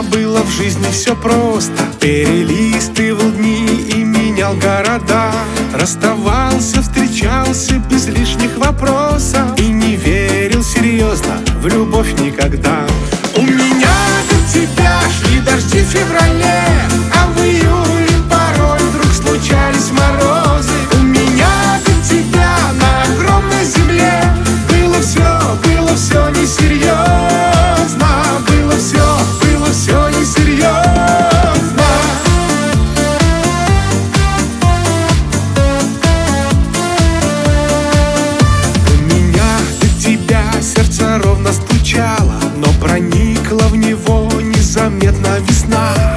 было в жизни все просто. Перелистывал дни и менял города. Расставался, встречался без лишних вопросов. И не верил серьезно в любовь никогда. У меня до тебя шли дожди в феврале, а в июле порой вдруг случались морозы. У меня до тебя на огромной земле было все несерьезно. Было все несерьезно. У меня до тебя сердце ровно стучало, но проникла в него незаметно весна.